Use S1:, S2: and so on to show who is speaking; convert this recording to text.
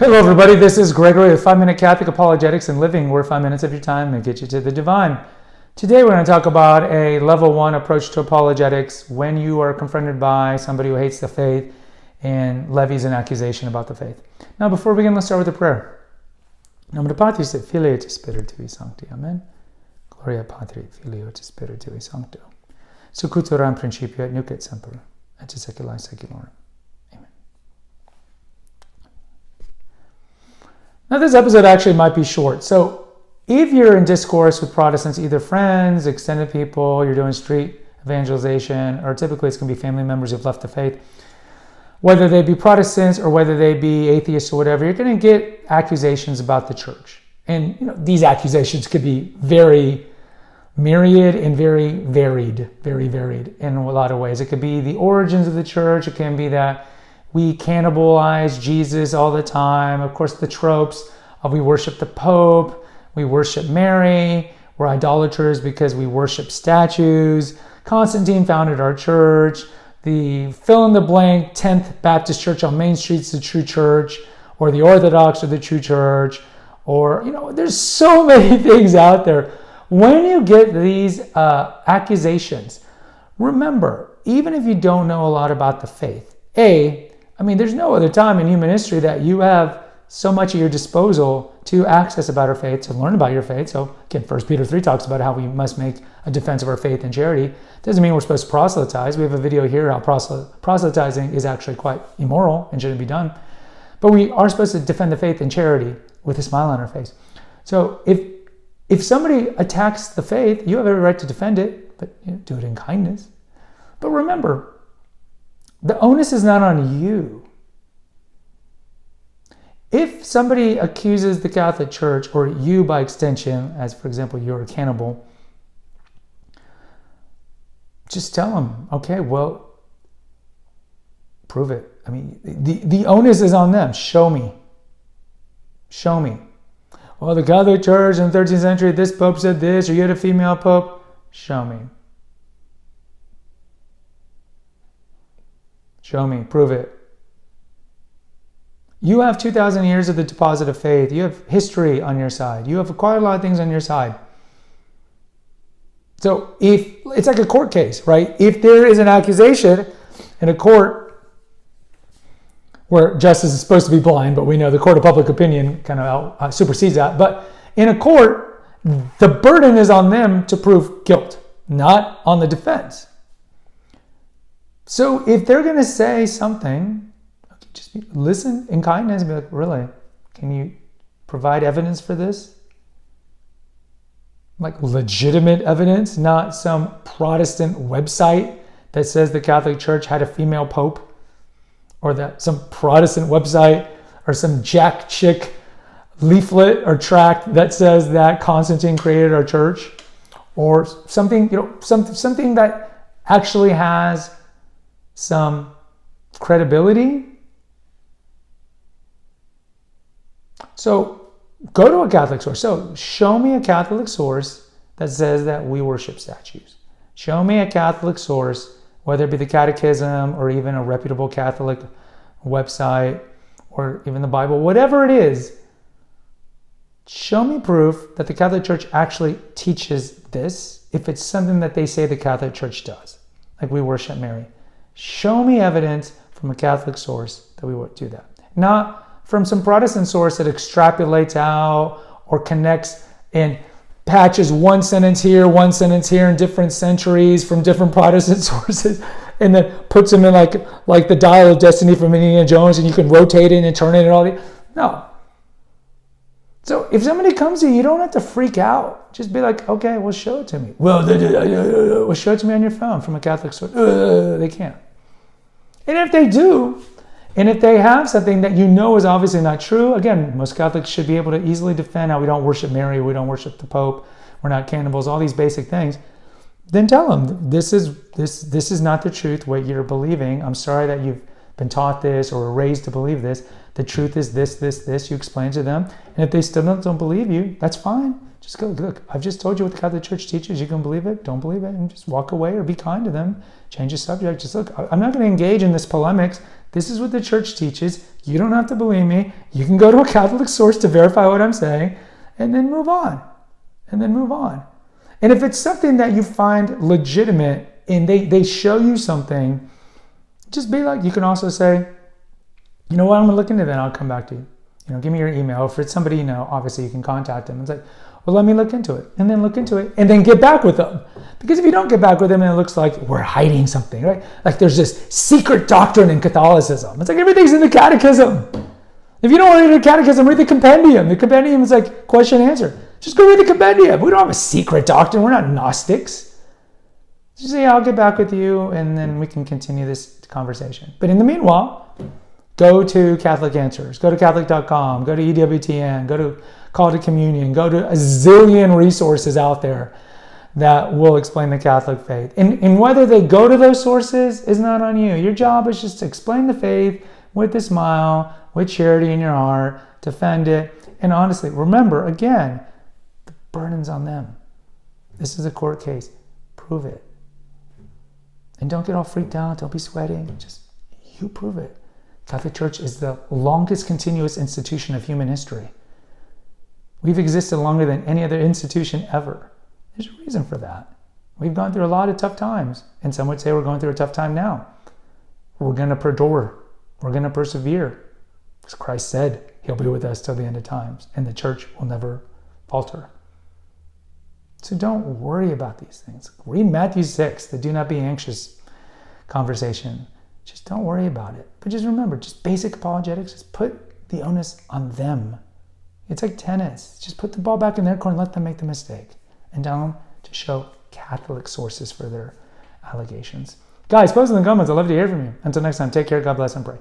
S1: Hello everybody, this is Gregory with 5-Minute Catholic Apologetics and Living, where 5 minutes of your time may get you to the divine. Today we're going to talk about a level 1 approach to apologetics when you are confronted by somebody who hates the faith and levies an accusation about the faith. Now before we begin, let's start with a prayer. Nomine Patris et Filii et Spiritui Sancti. Amen. Gloria Patri, Filio et Spiritui Sancto. Secutor in principio et nunc et semper, et saecula saeculorum. Now this episode actually might be short. So if you're in discourse with Protestants, either friends, extended people, you're doing street evangelization, or typically it's going to be family members who've left the faith, whether they be Protestants or whether they be atheists or whatever, you're going to get accusations about the church. And these accusations could be very myriad and very varied in a lot of ways. It could be the origins of the church. It can be that we cannibalize Jesus all the time. Of course, the tropes of we worship the Pope, we worship Mary, we're idolaters because we worship statues. Constantine founded our church. The fill-in-the-blank 10th Baptist Church on Main Street's the true church, or the Orthodox are the true church, or, there's so many things out there. When you get these accusations, remember, even if you don't know a lot about the faith, there's no other time in human history that you have so much at your disposal to access about our faith, to learn about your faith. So again, 1 Peter 3 talks about how we must make a defense of our faith and charity. Doesn't mean we're supposed to proselytize. We have a video here how proselytizing is actually quite immoral and shouldn't be done. But we are supposed to defend the faith and charity with a smile on our face. So if somebody attacks the faith, you have every right to defend it, but do it in kindness. But remember, the onus is not on you. If somebody accuses the Catholic Church, or you by extension, as for example, you're a cannibal, just tell them, okay, well, prove it. The onus is on them. Show me. Well, the Catholic Church in the 13th century, this Pope said this, or you had a female Pope. Show me. Show me, prove it. You have 2,000 years of the deposit of faith. You have history on your side. You have quite a lot of things on your side. So if it's like a court case, right? If there is an accusation in a court where justice is supposed to be blind, but we know the court of public opinion kind of supersedes that. But in a court, the burden is on them to prove guilt, not on the defense. So if they're going to say something, just listen in kindness and be like, really, can you provide evidence for this? Like legitimate evidence, not some Protestant website that says the Catholic Church had a female pope, or that some Protestant website or some jack chick leaflet or tract that says that Constantine created our church, or something, something that actually has some credibility. So go to a Catholic source. So show me a Catholic source that says that we worship statues. Show me a Catholic source, whether it be the Catechism or even a reputable Catholic website or even the Bible, whatever it is. Show me proof that the Catholic Church actually teaches this, if it's something that they say the Catholic Church does, like we worship Mary. Show me evidence from a Catholic source that we would do that. Not from some Protestant source that extrapolates out or connects and patches one sentence here in different centuries from different Protestant sources, and then puts them in like the Dial of Destiny from Indiana Jones, and you can rotate it and turn it and all that. No. So if somebody comes to you, you don't have to freak out. Just be like, okay, well, show it to me. Well, show it to me on your phone from a Catholic source. They can't. And if they do, and if they have something that is obviously not true, again, most Catholics should be able to easily defend how we don't worship Mary, we don't worship the Pope, we're not cannibals, all these basic things. Then tell them, this is not the truth, what you're believing. I'm sorry that you've been taught this or raised to believe this. The truth is this. You explain to them. And if they still don't believe you, that's fine. Just go, look, I've just told you what the Catholic Church teaches. You can believe it, don't believe it, and just walk away or be kind to them. Change the subject. Just look, I'm not going to engage in this polemics. This is what the church teaches. You don't have to believe me. You can go to a Catholic source to verify what I'm saying, and then move on. And then move on. And if it's something that you find legitimate and they show you something, just be like, you can also say, you know what, I'm going to look into that. I'll come back to you. Give me your email. If it's somebody obviously you can contact them. It's like, well, let me look into it. And then look into it. And then get back with them. Because if you don't get back with them, and it looks like we're hiding something, right? Like there's this secret doctrine in Catholicism. It's like everything's in the catechism. If you don't want to read the catechism, read the compendium. The compendium is like question answer. Just go read the compendium. We don't have a secret doctrine. We're not Gnostics. Just say, I'll get back with you, and then we can continue this conversation. But in the meanwhile, go to Catholic Answers. Go to Catholic.com. Go to EWTN. Go to Call to Communion. Go to a zillion resources out there that will explain the Catholic faith. And whether they go to those sources is not on you. Your job is just to explain the faith with a smile, with charity in your heart, defend it. And honestly, remember, again, the burden's on them. This is a court case. Prove it. And don't get all freaked out. Don't be sweating. Just, you prove it. Catholic Church is the longest continuous institution of human history. We've existed longer than any other institution ever. There's a reason for that. We've gone through a lot of tough times. And some would say we're going through a tough time now. We're going to perdure. We're going to persevere. Because Christ said he'll be with us till the end of times. And the church will never falter. So don't worry about these things. Read Matthew 6, the do not be anxious conversation. Just don't worry about it. But just remember, just basic apologetics, just put the onus on them. It's like tennis. Just put the ball back in their court and let them make the mistake. And tell them to show Catholic sources for their allegations. Guys, post in the comments. I'd love to hear from you. Until next time, take care, God bless, and pray.